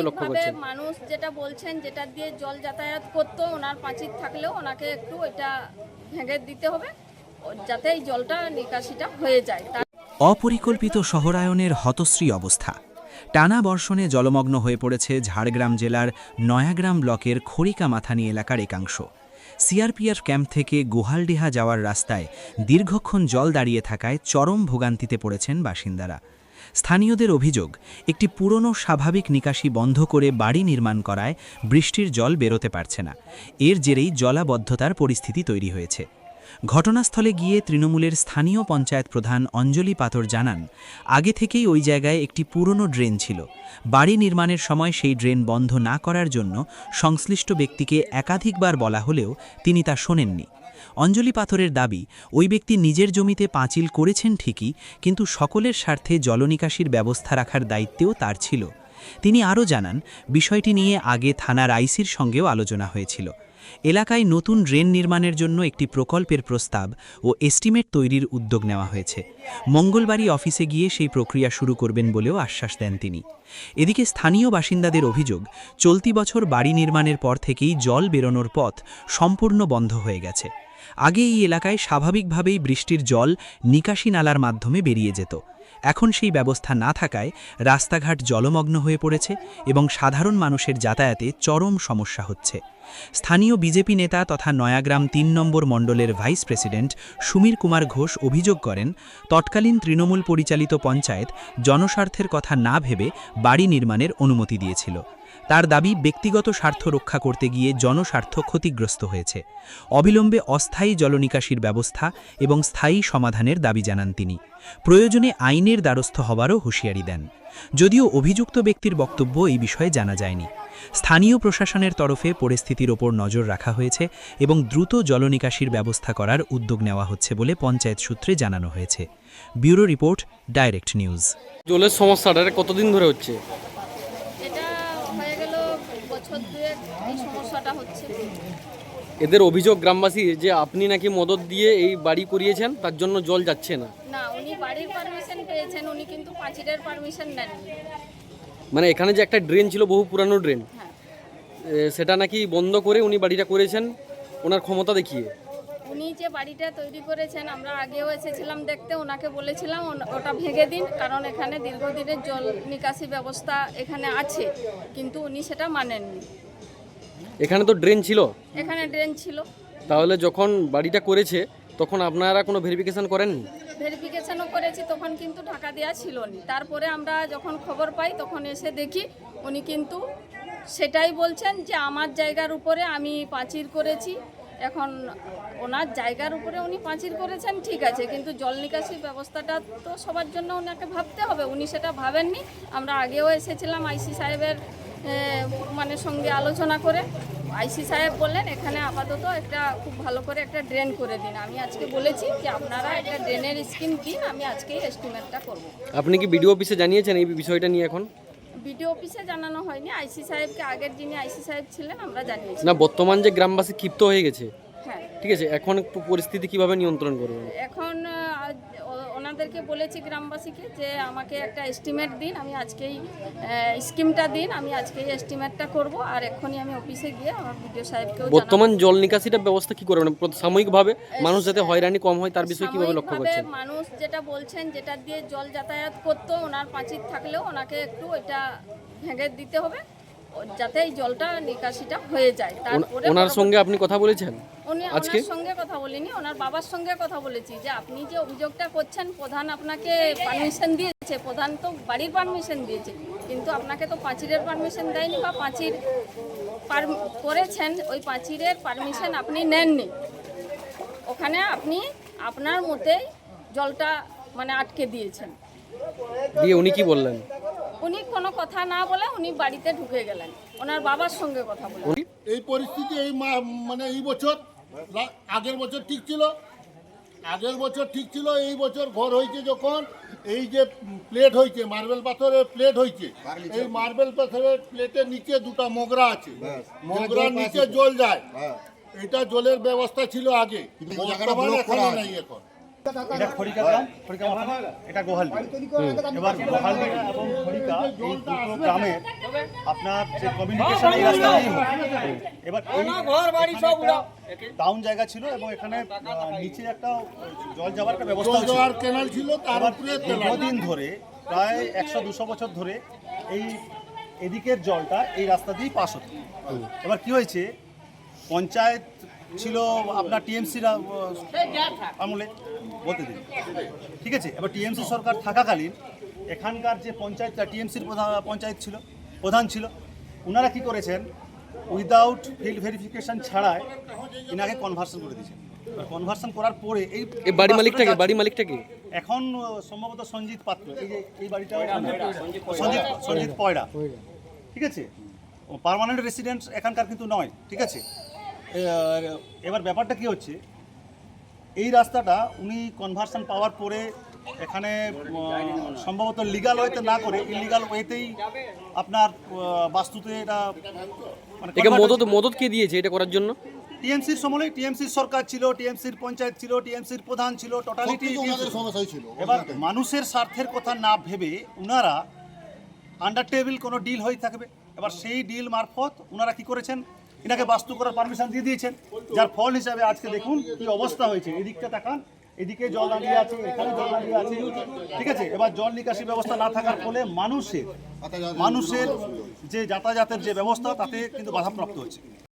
লক্ষ্য করছেন? মানুষ যেটা বলছেন, যেটা দিয়ে জল যাতায়াত করতো, ওনার পাঁচিল থাকলেও ওনাকে একটু এটা ভেঙে দিতে হবে যাতে এই জলটা নিকাশিটা হয়ে যায়। অপরিকল্পিত শহরায়নের হতশ্রী অবস্থা। টানা বর্ষণে জলমগ্ন হয়ে পড়েছে ঝাড়গ্রাম জেলার নয়াগ্রাম ব্লকের খড়িকামাথানি এলাকার একাংশ। সিআরপিএফ ক্যাম্প থেকে গোহালডিহা যাওয়ার রাস্তায় দীর্ঘক্ষণ জল দাঁড়িয়ে থাকায় চরম ভোগান্তিতে পড়েছেন বাসিন্দারা। স্থানীয়দের অভিযোগ, একটি পুরনো স্বাভাবিক নিকাশি বন্ধ করে বাড়ি নির্মাণ করায় বৃষ্টির জল বেরোতে পারছে না। এর জেরেই জলাবদ্ধতার পরিস্থিতি তৈরি হয়েছে। ঘটনাস্থলে গিয়ে তৃণমূলের স্থানীয় পঞ্চায়েত প্রধান অঞ্জলি পাথর জানান, আগে থেকেই ওই জায়গায় একটি পুরনো ড্রেন ছিল। বাড়ি নির্মাণের সময় সেই ড্রেন বন্ধ না করার জন্য সংশ্লিষ্ট ব্যক্তিকে একাধিকবার বলা হলেও তিনি তা শোনেননি। অঞ্জলি পাথরের দাবি, ওই ব্যক্তি নিজের জমিতে পাঁচিল করেছেন ঠিকই, কিন্তু সকলের স্বার্থে জলনিকাশির ব্যবস্থা রাখার দায়িত্বও তার ছিল। তিনি আরও জানান, বিষয়টি নিয়ে আগে থানার আইসির সঙ্গেও আলোচনা হয়েছিল। এলাকায় নতুন ড্রেন নির্মাণের জন্য একটি প্রকল্পের প্রস্তাব ও এস্টিমেট তৈরির উদ্যোগ নেওয়া হয়েছে। মঙ্গলবারই অফিসে গিয়ে সেই প্রক্রিয়া শুরু করবেন বলেও আশ্বাস দেন তিনি। এদিকে স্থানীয় বাসিন্দাদের অভিযোগ, চলতি বছর বাড়ি নির্মাণের পর থেকেই জল বেরোনোর পথ সম্পূর্ণ বন্ধ হয়ে গেছে। আগে এই এলাকায় স্বাভাবিকভাবেই বৃষ্টির জল নিকাশি নালার মাধ্যমে বেরিয়ে যেত। এখন সেই ব্যবস্থা না থাকায় রাস্তাঘাট জলমগ্ন হয়ে পড়েছে এবং সাধারণ মানুষের যাতায়াতে চরম সমস্যা হচ্ছে। স্থানীয় বিজেপি নেতা তথা নয়াগ্রাম ৩ নম্বর মণ্ডলের ভাইস প্রেসিডেন্ট সুমীর কুমার ঘোষ অভিযোগ করেন, তৎকালীন তৃণমূল পরিচালিত পঞ্চায়েত জনস্বার্থের কথা না ভেবে বাড়ি নির্মাণের অনুমতি দিয়েছিল। তার দাবি, ব্যক্তিগত স্বার্থ রক্ষা করতে গিয়ে জনস্বার্থ ক্ষতিগ্রস্ত হয়েছে। অবিলম্বে অস্থায়ী জলনিকাশির ব্যবস্থা এবং স্থায়ী সমাধানের দাবি জানান তিনি। প্রয়োজনে আইনের দ্বারস্থ হওয়ারও হুঁশিয়ারি দেন। যদিও অভিযুক্ত ব্যক্তির বক্তব্য এই বিষয়ে জানা যায়নি। স্থানীয় প্রশাসনের তরফে পরিস্থিতির ওপর নজর রাখা হয়েছে এবং দ্রুত জলনিকাশির ব্যবস্থা করার উদ্যোগ নেওয়া হচ্ছে বলে পঞ্চায়েত সূত্রে জানানো হয়েছে। Bureau report, direct news. জলের সমস্যাটা কতদিন ধরে হচ্ছে? এটা হয়ে গেল বছর দুয়েক এই সমস্যাটা হচ্ছে। এদের অভিযোগ গ্রামবাসী যে আপনি নাকি মদত দিয়ে এই বাড়ি করিয়েছেন, তার জন্য জল যাচ্ছে না। না, উনি বাড়ির পারমিশন পেয়েছেন, উনি কিন্তু পাঁচিলের পারমিশন নেননি। মানে এখানে যে একটা ড্রেন ছিল, বহু পুরানো ড্রেন, হ্যাঁ, সেটা নাকি বন্ধ করে উনি বাড়িটা করেছেন ওনার ক্ষমতা দেখিয়ে। উনি যে বাড়িটা তৈরি করেছেন, আমরা আগেও এসেছিলাম দেখতে, ওনাকে বলেছিলাম ওটা ভেঙে দিন, কারণ এখানে দীর্ঘদিনের জল নিকাশি ব্যবস্থা এখানে আছে, কিন্তু উনি সেটা মানেননি। এখানে তো ড্রেন ছিল। এখানে ড্রেন ছিল। তাহলে যখন বাড়িটা করেছে তখন আপনারা কোনো ভেরিফিকেশন করেননি? ভেরিফিকেশনও করেছি, তখন কিন্তু ঢাকা দেওয়া ছিল না। তারপরে আমরা যখন খবর পাই তখন এসে দেখি উনি কিন্তু সেটাই বলছেন যে আমার জায়গার উপরে আমি পাঁচিল করেছি। এখন ওনার জায়গার উপরে উনি পাঁচিল করেছেন, ঠিক আছে, কিন্তু জল নিকাশি ব্যবস্থাটা তো সবার জন্য ওনাকে ভাবতে হবে। উনি সেটা ভাবেননি। আমরা আগেও এসেছিলাম আইসি সাহেবের সঙ্গে আলোচনা করে। আইসি সাহেব বললেন এখানে আপাতত একটা খুব ভালো করে একটা ড্রেন করে দিন। আমি আজকে বলেছি যে আপনারা একটা ড্রেনের স্কিম দিন, আমি আজকেই এস্টিমেটটা করব। আপনি কি বিডিও অফিসে জানিয়েছেন এই বিষয়টা নিয়ে? এখন বিডিও অফিসে জানানো হয়নি, আইসি সাহেবকে, আগের যিনি আইসি সাহেব ছিলেন, আমরা জানিয়েছি। না, বর্তমান যে গ্রামবাসী ক্ষিপ্ত হয়ে গেছে, হ্যাঁ, ঠিক আছে, এখন একটু পরিস্থিতি কিভাবে নিয়ন্ত্রণ করবেন? এখন ওনাদেরকে বলেছি গ্রামবাসীকে যে আমাকে একটা এস্টিমেট দিন, আমি আজকেই স্কিমটা দিন, আমি আজকেই এস্টিমেটটা করব। আর এখনই আমি অফিসে গিয়ে আমার বিডিও সাহেবকেও বর্তমান জল নিকাশিটার ব্যবস্থা কি করবেন? সাময়িকভাবে মানুষ যাতে হয়রানি কম হয় তার বিষয়ে কিভাবে লক্ষ্য করছেন? মানুষ যেটা বলছেন, যেটা দিয়ে জল যাতায়াত করতো, ওনার পাঁচিল থাকলেও ওনাকে একটু এটা ভেঙে দিতে হবে যাতে এই জলটা নিকাশিটা হয়ে যায়। তারপরে ওনার সঙ্গে আপনি কথা বলেছেন? উনি ওনার সঙ্গে কথা বলিনি, ওনার বাবার সঙ্গে কথা বলেছি যে আপনি যে অভিযোগটা করছেন, প্রধান আপনাকে পারমিশন দিয়েছে, প্রধান তো বাড়ির পারমিশন দিয়েছে, কিন্তু আপনাকে তো পাঁচিলের পারমিশন দেয়নি, বা পাঁচিল করেছেন, ওই পাঁচিলের পারমিশন আপনি নেননি। ওখানে আপনি আপনার মতেই জলটা আটকে দিয়েছেন। দিয়ে উনি কি বললেন? উনি কোনো কথা না বলে উনি বাড়িতে ঢুকে গেলেন, ওনার বাবার সঙ্গে কথা বলে। এই পরিস্থিতি এই বছর, আগের বছর ঠিক ছিল, এই বছর ঘর হয়েছে যখন, এই যে প্লেট হয়েছে, মার্বেল পাথরের প্লেট হয়েছে, এই মার্বেল পাথরের প্লেটের নিচে দুটো মোগরা আছে, মোগরার নিচে জল যায়। এটা জলের ব্যবস্থা ছিল আগে, বর্তমানে এখানে নাই। এখন এটা খড়িকা গ্রাম, খড়িকা মাথা, এটা গোহালদি। এবার গোহালদি এবং খড়িকা এই দুটো গ্রামের আপনার যে কমিউনিকেশন এই রাস্তা নেই। এবার এই ডাউন জায়গা ছিল এবং এখানে নিচে একটা জল যাওয়ার একটা ব্যবস্থা ছিল। জল কেনাল ছিল, তার আবার উপরে দীর্ঘদিন ধরে প্রায় 100-200 বছর ধরে এই এদিকের জলটা এই রাস্তা দিয়েই পাস হতো। এবার কি হয়েছে, পঞ্চায়েত ছিল আপনার টিএমসির আমলে বলতে দিন, ঠিক আছে। এবার টিএমসি সরকার থাকাকালীন এখানকার যে পঞ্চায়েতটা টিএমসির পঞ্চায়েত ছিল, প্রধান ছিল, ওনারা কি করেছেন, উইদাউট ফিল্ড ভেরিফিকেশন ছাড়াই এনাকে কনভার্সন করে দিয়েছেন। কনভার্সন করার পরে এই বাড়ি মালিকটাকে এখন সম্ভবত সঞ্জিত পাত্র, এই যে এই বাড়িটা সঞ্জিত পয়রা, ঠিক আছে, পার্মানেন্ট রেসিডেন্ট এখানকার কিন্তু নয়, ঠিক আছে। এবার ব্যাপারটা কি হচ্ছে, এই রাস্তাটা উনি কনভার্সন পাওয়ার পরে এখানে সম্ভবত লিগাল ওয়েতে না করে ইলিগাল ওয়েতেই আপনার বাস্তুতে এটা মানে একে মদত কে দিয়েছে এটা করার জন্য? টিএমসির সময় টিএমসির সরকার ছিল, টিএমসির পঞ্চায়েত ছিল, টিএমসির প্রধান ছিল, টোটালিটি সমস্যাই ছিল। এবার মানুষের স্বার্থের কথা না ভেবে ওনারা আন্ডার টেবিল কোনো ডিল হয়ে থাকবে। এবার সেই ডিল মারফত ওনারা কি করেছেন, এনাকে বাস্তু করার পারমিশন দিয়ে দিয়েছেন, যার ফল হিসাবে আজকে দেখুন কি অবস্থা হয়েছে। এদিকটা তাকান, এদিকে জল দাঁড়িয়ে আছে, এখানে জল দাঁড়িয়ে আছে, ঠিক আছে। এবার জল নিকাশি ব্যবস্থা না থাকার ফলে মানুষের যে যাতায়াতের যে ব্যবস্থা তাতে কিন্তু বাধাপ্রাপ্ত হচ্ছে।